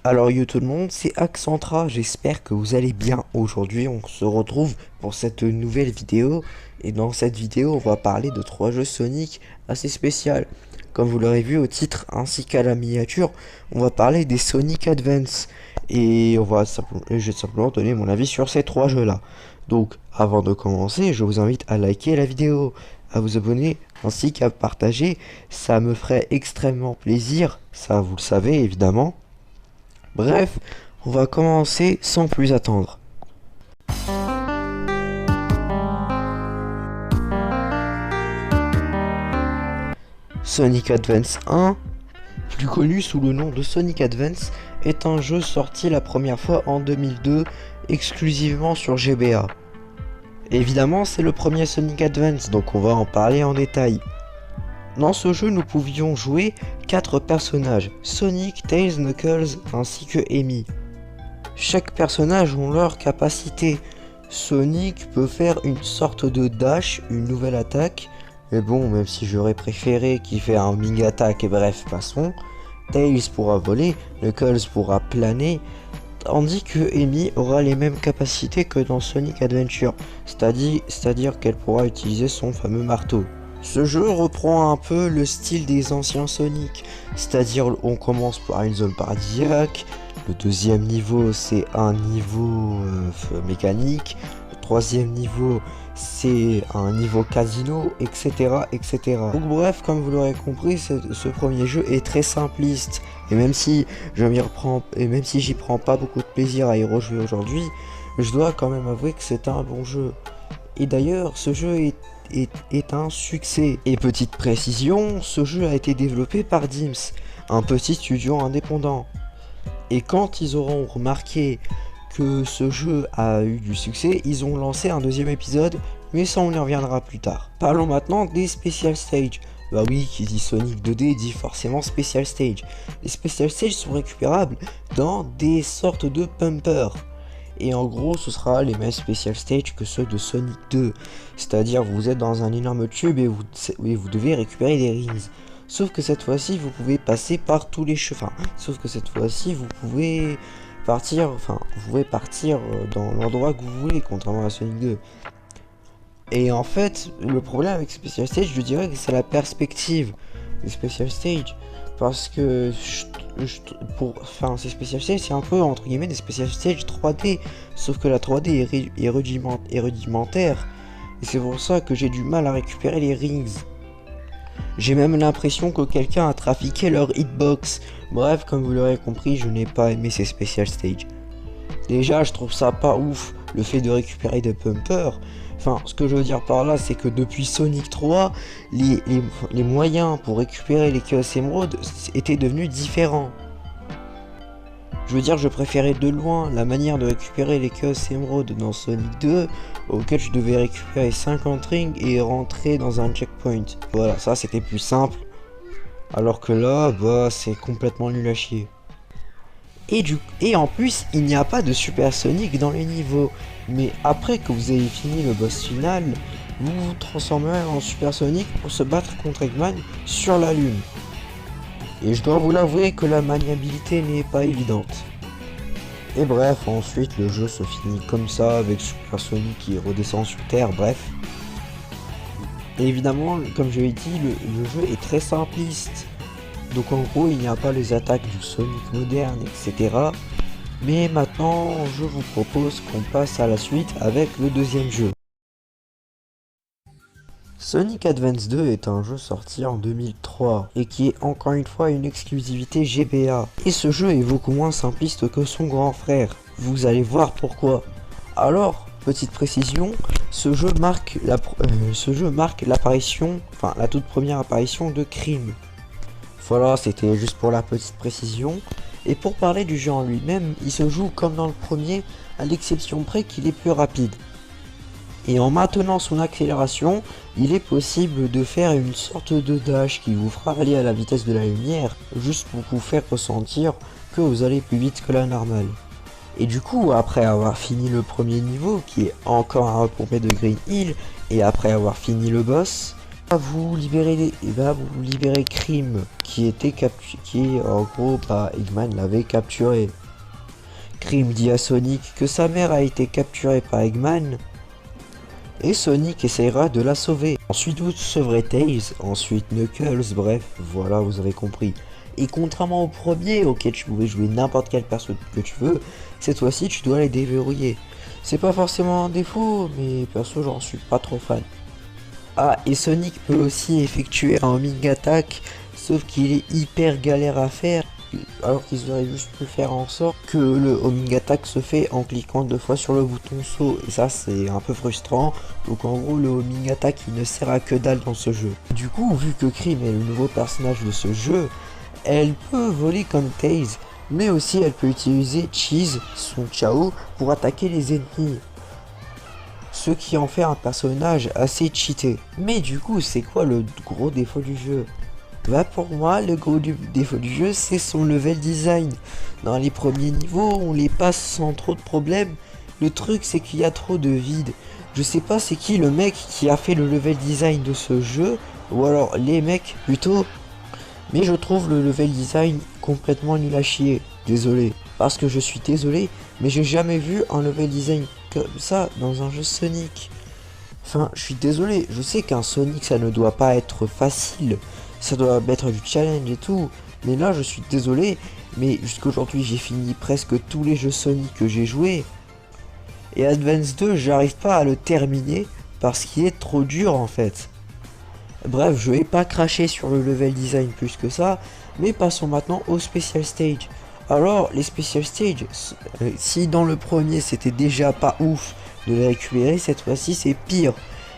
Alors yo tout le monde, c'est Accentra, j'espère que vous allez bien. Aujourd'hui on se retrouve pour cette nouvelle vidéo et dans cette vidéo on va parler de trois jeux Sonic assez spéciaux. Comme vous l'aurez vu au titre ainsi qu'à la miniature, on va parler des Sonic Advance et je vais simplement donner mon avis sur ces trois jeux là. Donc avant de commencer, je vous invite à liker la vidéo, à vous abonner ainsi qu'à partager, ça me ferait extrêmement plaisir, ça vous le savez évidemment. Bref, on va commencer sans plus attendre. Sonic Advance 1, plus connu sous le nom de Sonic Advance, est un jeu sorti la première fois en 2002 exclusivement sur GBA. Évidemment, c'est le premier Sonic Advance, donc on va en parler en détail. Dans ce jeu, nous pouvions jouer 4 personnages, Sonic, Tails, Knuckles ainsi que Amy. Chaque personnage ont leur capacité. Sonic peut faire une sorte de dash, une nouvelle attaque, mais bon, même si j'aurais préféré qu'il fait un mini attaque, et bref, passons. Tails pourra voler, Knuckles pourra planer, tandis que Amy aura les mêmes capacités que dans Sonic Adventure, c'est-à-dire qu'elle pourra utiliser son fameux marteau. Ce jeu reprend un peu le style des anciens Sonic, c'est-à-dire on commence par une zone paradisiaque, le deuxième niveau c'est un niveau mécanique, le troisième niveau c'est un niveau casino, etc. etc. Donc bref, comme vous l'aurez compris, ce premier jeu est très simpliste, et même si j'y prends pas beaucoup de plaisir à y rejouer aujourd'hui, je dois quand même avouer que c'est un bon jeu. Et d'ailleurs, ce jeu est un succès. Et petite précision, ce jeu a été développé par Dims, un petit studio indépendant. Et quand ils auront remarqué que ce jeu a eu du succès, ils ont lancé un deuxième épisode, mais ça on y reviendra plus tard. Parlons maintenant des Special Stage. Bah oui, qui dit Sonic 2D dit forcément Special Stage. Les Special Stage sont récupérables dans des sortes de pumpers. Et en gros, ce sera les mêmes Special Stage que ceux de Sonic 2. C'est-à-dire, vous êtes dans un énorme tube et vous devez récupérer des rings. Sauf que cette fois-ci, vous pouvez passer par tous les chemins. Sauf que cette fois-ci, vous pouvez partir dans l'endroit que vous voulez, contrairement à Sonic 2. Et en fait, le problème avec Special Stage, je dirais que c'est la perspective des Special Stage. Parce que ces Special Stage, c'est un peu entre guillemets des Special Stage 3D. Sauf que la 3D est rudimentaire. Et c'est pour ça que j'ai du mal à récupérer les rings. J'ai même l'impression que quelqu'un a trafiqué leur hitbox. Bref, comme vous l'aurez compris, je n'ai pas aimé ces Special Stage. Déjà, je trouve ça pas ouf, le fait de récupérer des pumpers. Enfin, ce que je veux dire par là, c'est que depuis Sonic 3, les moyens pour récupérer les Chaos Emerald étaient devenus différents. Je veux dire, je préférais de loin la manière de récupérer les Chaos Emerald dans Sonic 2, auquel je devais récupérer 50 rings et rentrer dans un checkpoint. Voilà, ça c'était plus simple. Alors que là, bah, c'est complètement nul à chier. Et en plus, il n'y a pas de Super Sonic dans les niveaux. Mais après que vous ayez fini le boss final, vous vous transformerez en Super Sonic pour se battre contre Eggman sur la Lune. Et je dois vous l'avouer que la maniabilité n'est pas évidente. Et bref, ensuite le jeu se finit comme ça avec Super Sonic qui redescend sur Terre, bref. Et évidemment, comme je l'ai dit, le jeu est très simpliste. Donc en gros, il n'y a pas les attaques du Sonic moderne, etc. Mais maintenant, je vous propose qu'on passe à la suite avec le deuxième jeu. Sonic Advance 2 est un jeu sorti en 2003 et qui est encore une fois une exclusivité GBA. Et ce jeu est beaucoup moins simpliste que son grand frère. Vous allez voir pourquoi. Alors, petite précision, ce jeu marque l'apparition, enfin la toute première apparition de Cream. Voilà, c'était juste pour la petite précision. Et pour parler du jeu en lui-même, il se joue comme dans le premier, à l'exception près qu'il est plus rapide. Et en maintenant son accélération, il est possible de faire une sorte de dash qui vous fera aller à la vitesse de la lumière, juste pour vous faire ressentir que vous allez plus vite que la normale. Et du coup, après avoir fini le premier niveau, qui est encore un repomper de Green Hill, et après avoir fini le boss, Vous libérez Cream, qui en gros, bah, Eggman l'avait capturé. Cream dit à Sonic que sa mère a été capturée par Eggman, et Sonic essayera de la sauver. Ensuite vous sauverez Tails, ensuite Knuckles, bref, voilà, vous avez compris. Et contrairement au premier, auquel tu pouvais jouer n'importe quel perso que tu veux, cette fois-ci tu dois les déverrouiller. C'est pas forcément un défaut, mais perso j'en suis pas trop fan. Ah, et Sonic peut aussi effectuer un homing attack, sauf qu'il est hyper galère à faire, alors qu'ils auraient juste pu faire en sorte que le homing attack se fait en cliquant 2 fois sur le bouton saut, et ça c'est un peu frustrant. Donc en gros le homing attack il ne sert à que dalle dans ce jeu. Du coup, vu que Cream est le nouveau personnage de ce jeu, elle peut voler comme Tails, mais aussi elle peut utiliser Cheese, son Chao, pour attaquer les ennemis, ce qui en fait un personnage assez cheaté. Mais du coup, c'est quoi le gros défaut du jeu? Bah pour moi, le gros défaut du jeu, c'est son level design. Dans les premiers niveaux, on les passe sans trop de problèmes. Le truc, c'est qu'il y a trop de vide. Je sais pas c'est qui le mec qui a fait le level design de ce jeu, ou alors les mecs plutôt. Mais je trouve le level design complètement nul à chier. Désolé. Parce que je suis désolé, mais j'ai jamais vu un level design comme ça dans un jeu Sonic. Enfin, je suis désolé, je sais qu'un Sonic ça ne doit pas être facile, ça doit être du challenge et tout, mais là je suis désolé, mais jusqu'aujourd'hui j'ai fini presque tous les jeux Sonic que j'ai joué, et Advance 2 j'arrive pas à le terminer parce qu'il est trop dur en fait. Bref, je vais pas cracher sur le level design plus que ça, mais passons maintenant au Special Stage. Alors, les Special Stage, si dans le premier c'était déjà pas ouf de les récupérer, cette fois-ci c'est pire.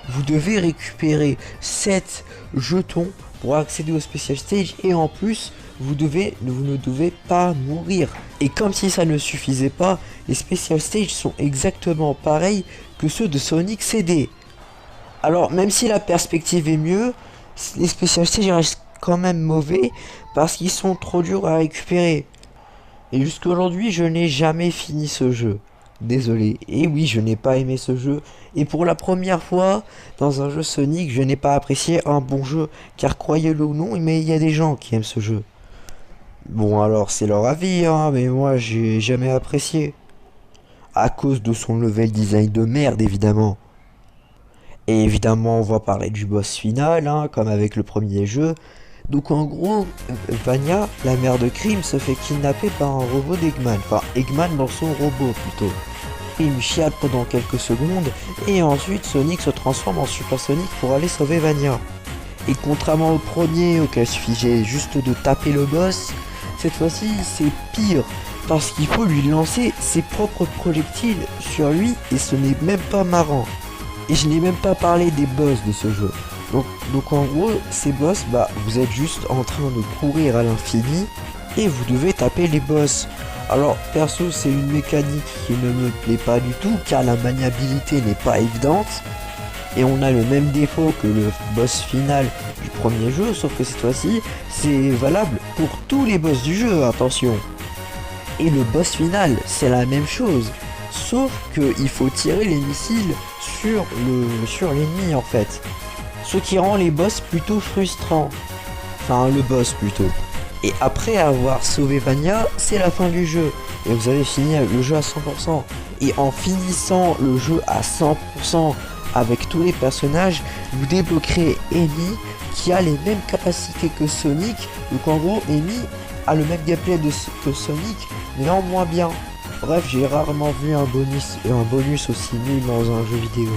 Vous devez récupérer 7 jetons pour accéder au Special Stage, et en plus, vous ne devez pas mourir. Et comme si ça ne suffisait pas, les Special Stage sont exactement pareils que ceux de Sonic CD. Alors, même si la perspective est mieux, les Special Stage restent quand même mauvais parce qu'ils sont trop durs à récupérer. Et jusqu'à aujourd'hui, je n'ai jamais fini ce jeu. Désolé. Et oui, je n'ai pas aimé ce jeu. Et pour la première fois, dans un jeu Sonic, je n'ai pas apprécié un bon jeu. Car croyez-le ou non, mais il y a des gens qui aiment ce jeu. Bon, alors c'est leur avis, hein, mais moi, j'ai jamais apprécié. À cause de son level design de merde, évidemment. Et évidemment, on va parler du boss final, hein, comme avec le premier jeu. Donc en gros, Vania, la mère de Cream, se fait kidnapper par un robot d'Eggman. Enfin, Eggman dans son robot plutôt. Cream chiale pendant quelques secondes, et ensuite Sonic se transforme en Super Sonic pour aller sauver Vania. Et contrairement au premier, auquel suffisait juste de taper le boss, cette fois-ci c'est pire, parce qu'il faut lui lancer ses propres projectiles sur lui, et ce n'est même pas marrant. Et je n'ai même pas parlé des boss de ce jeu. Donc en gros, ces boss, bah vous êtes juste en train de courir à l'infini et vous devez taper les boss. Alors perso, c'est une mécanique qui ne me plaît pas du tout car la maniabilité n'est pas évidente. Et on a le même défaut que le boss final du premier jeu, sauf que cette fois-ci, c'est valable pour tous les boss du jeu, attention. Et le boss final, c'est la même chose. Sauf qu'il faut tirer les missiles sur l'ennemi en fait. Ce qui rend les boss plutôt frustrants. Enfin, le boss plutôt. Et après avoir sauvé Vania, c'est la fin du jeu. Et vous allez finir le jeu à 100%. Et en finissant le jeu à 100% avec tous les personnages, vous débloquerez Amy qui a les mêmes capacités que Sonic. Donc en gros, Amy a le même gameplay que Sonic, mais en moins bien. Bref, j'ai rarement vu un bonus aussi nul dans un jeu vidéo.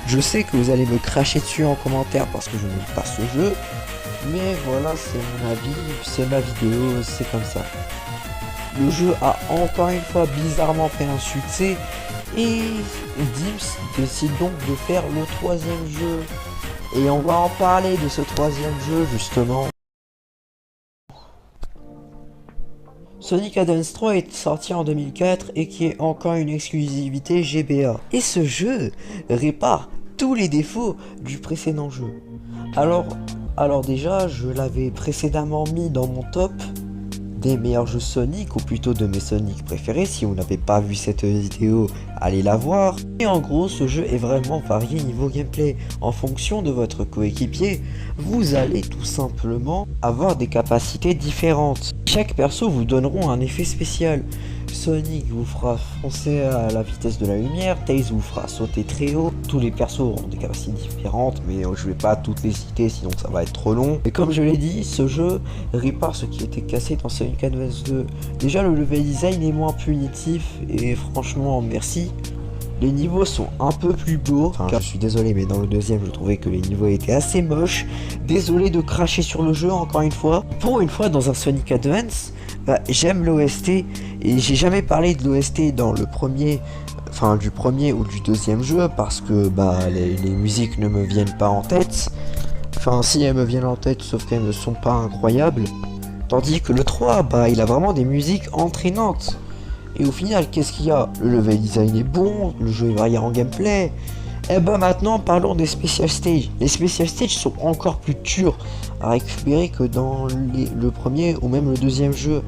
Je sais que vous allez me cracher dessus en commentaire parce que je n'aime pas ce jeu, mais voilà, c'est mon avis, c'est ma vidéo, c'est comme ça. Le jeu a encore une fois bizarrement fait un succès, et Dims décide donc de faire le 3e jeu. Et on va en parler de ce 3e jeu justement. Sonic Advance 3 est sorti en 2004 et qui est encore une exclusivité GBA. Et ce jeu répare tous les défauts du précédent jeu. Alors déjà, je l'avais précédemment mis dans mon top des meilleurs jeux Sonic, ou plutôt de mes Sonic préférés. Si vous n'avez pas vu cette vidéo, allez la voir. Et en gros, ce jeu est vraiment varié niveau gameplay. En fonction de votre coéquipier, vous allez tout simplement avoir des capacités différentes. Chaque perso vous donneront un effet spécial. Sonic vous fera foncer à la vitesse de la lumière, Tails vous fera sauter très haut. Tous les persos auront des capacités différentes, mais je vais pas toutes les citer sinon ça va être trop long. Et comme je l'ai dit, ce jeu répare ce qui était cassé dans Sonic Advance 2. Déjà le level design est moins punitif et franchement merci. Les niveaux sont un peu plus beaux, enfin je suis désolé mais dans le deuxième je trouvais que les niveaux étaient assez moches. Désolé de cracher sur le jeu encore une fois. Pour une fois dans un Sonic Advance, j'aime l'OST et j'ai jamais parlé de l'OST dans le premier, enfin du premier ou du deuxième jeu parce que les musiques ne me viennent pas en tête. Enfin si elles me viennent en tête sauf qu'elles ne sont pas incroyables. Tandis que le 3, il a vraiment des musiques entraînantes. Et au final, qu'est-ce qu'il y a? Le level design est bon, le jeu est varié en gameplay. Et maintenant, parlons des special stages. Les special stages sont encore plus durs à récupérer que dans le premier ou même le deuxième jeu.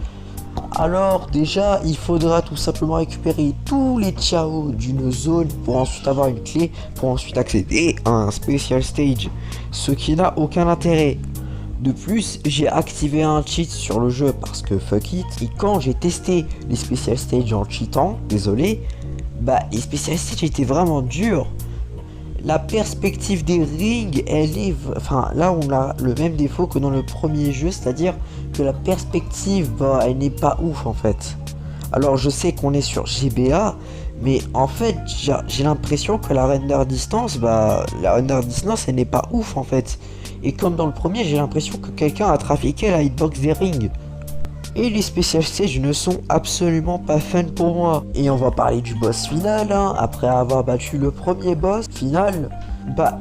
Alors déjà, il faudra tout simplement récupérer tous les Chao d'une zone pour ensuite avoir une clé, pour ensuite accéder à un special stage. Ce qui n'a aucun intérêt. De plus, j'ai activé un cheat sur le jeu parce que fuck it. Et quand j'ai testé les special stages en cheatant, désolé, les special stages étaient vraiment durs. La perspective des rings, elle est... Enfin, là on a le même défaut que dans le premier jeu, c'est-à-dire que la perspective, elle n'est pas ouf en fait. Alors je sais qu'on est sur GBA, mais en fait, j'ai l'impression que la render distance, elle n'est pas ouf en fait. Et comme dans le premier, j'ai l'impression que quelqu'un a trafiqué la hitbox des rings. Et les special stages ne sont absolument pas fun pour moi. Et on va parler du boss final, après avoir battu le premier boss final.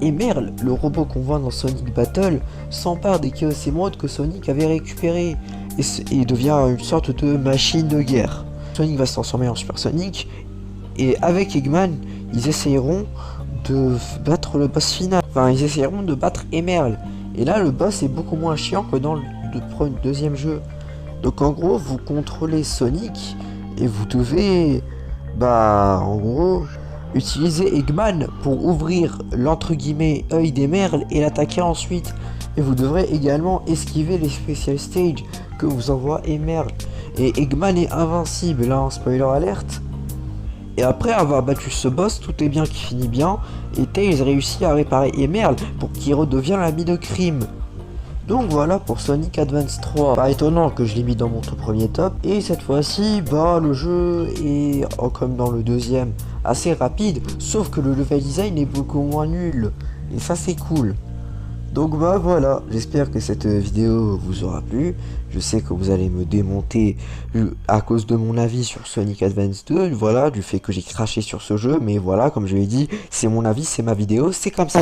Emerl, le robot qu'on voit dans Sonic Battle, s'empare des Chaos Emeralds que Sonic avait récupéré et devient une sorte de machine de guerre. Sonic va se transformer en Super Sonic et avec Eggman, ils essayeront de battre le boss final. Enfin, ils essayeront de battre Emerl. Et là, le boss est beaucoup moins chiant que dans le deuxième jeu. Donc en gros, vous contrôlez Sonic et vous devez, en gros, utiliser Eggman pour ouvrir l'entre guillemets œil d'Emerl et l'attaquer ensuite. Et vous devrez également esquiver les special stages que vous envoie Emerl. Et Eggman est invincible, spoiler alerte. Et après avoir battu ce boss, tout est bien qui finit bien, et Tails réussit à réparer Emerl pour qu'il redevienne l'ami de Crime. Donc voilà pour Sonic Advance 3. Pas étonnant que je l'ai mis dans mon tout premier top. Et cette fois-ci, le jeu est, comme dans le deuxième, assez rapide, sauf que le level design est beaucoup moins nul. Et ça c'est cool. Donc voilà, j'espère que cette vidéo vous aura plu. Je sais que vous allez me démonter à cause de mon avis sur Sonic Advance 2, du fait que j'ai craché sur ce jeu, mais voilà, comme je l'ai dit, c'est mon avis, c'est ma vidéo, c'est comme ça.